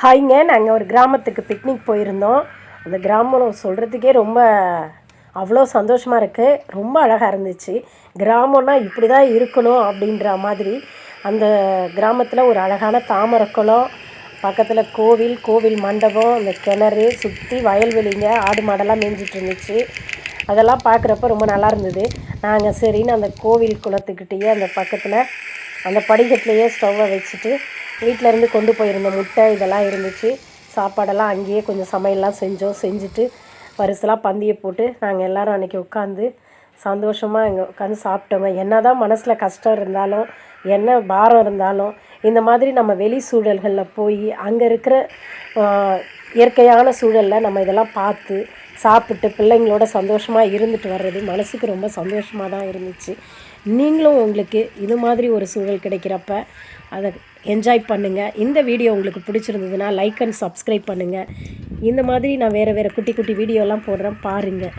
ஹாய்ங்க, நாங்கள் ஒரு கிராமத்துக்கு பிக்னிக் போயிருந்தோம். அந்த கிராமம் சொல்கிறதுக்கே ரொம்ப அவ்வளோ சந்தோஷமாக இருக்குது. ரொம்ப அழகாக இருந்துச்சு. கிராமம்னா இப்படி தான் இருக்கணும் அப்படின்ற மாதிரி அந்த கிராமத்தில் ஒரு அழகான தாமரை குளம், பக்கத்தில் கோவில், கோவில் மண்டபம், அந்த கிணறு, சுற்றி வயல்வெளிங்க, ஆடு மாடெல்லாம் மேய்ஞ்சிட்டு இருந்துச்சு. அதெல்லாம் பார்க்குறப்ப ரொம்ப நல்லா இருந்தது. நாங்கள் சரின்னு அந்த கோவில் குளத்துக்கிட்டேயே அந்த பக்கத்தில் அந்த படிக்கட்டுலேயே ஸ்டவ்வை வச்சுட்டு வீட்டிலேருந்து கொண்டு போயிருந்த முட்டை இதெல்லாம் இருந்துச்சு. சாப்பாடெல்லாம் அங்கேயே கொஞ்சம் சமையல்லாம் செஞ்சுட்டு வரிசலாக பந்தியை போட்டு நாங்கள் எல்லோரும் அன்றைக்கி உட்காந்து சந்தோஷமாக இங்கே உட்காந்து சாப்பிட்டோங்க. என்ன தான் மனசில் கஷ்டம் இருந்தாலும், என்ன பாரம் இருந்தாலும், இந்த மாதிரி நம்ம வெளி சூழல்களில் போய் அங்கே இருக்கிற இயற்கையான சூழலில் நம்ம இதெல்லாம் பார்த்து சாப்பிட்டு பிள்ளைங்களோட சந்தோஷமாக இருந்துட்டு வர்றது மனசுக்கு ரொம்ப சந்தோஷமாக தான் இருந்துச்சு. நீங்களும் உங்களுக்கு இது மாதிரி ஒரு சூழல் கிடைக்கிறப்ப அதை என்ஜாய் பண்ணுங்கள். இந்த வீடியோ உங்களுக்கு பிடிச்சிருந்ததுன்னா லைக் அண்ட் சப்ஸ்கிரைப் பண்ணுங்கள். இந்த மாதிரி நான் வேறு குட்டி குட்டி வீடியோலாம் போடுறேன், பாருங்கள்.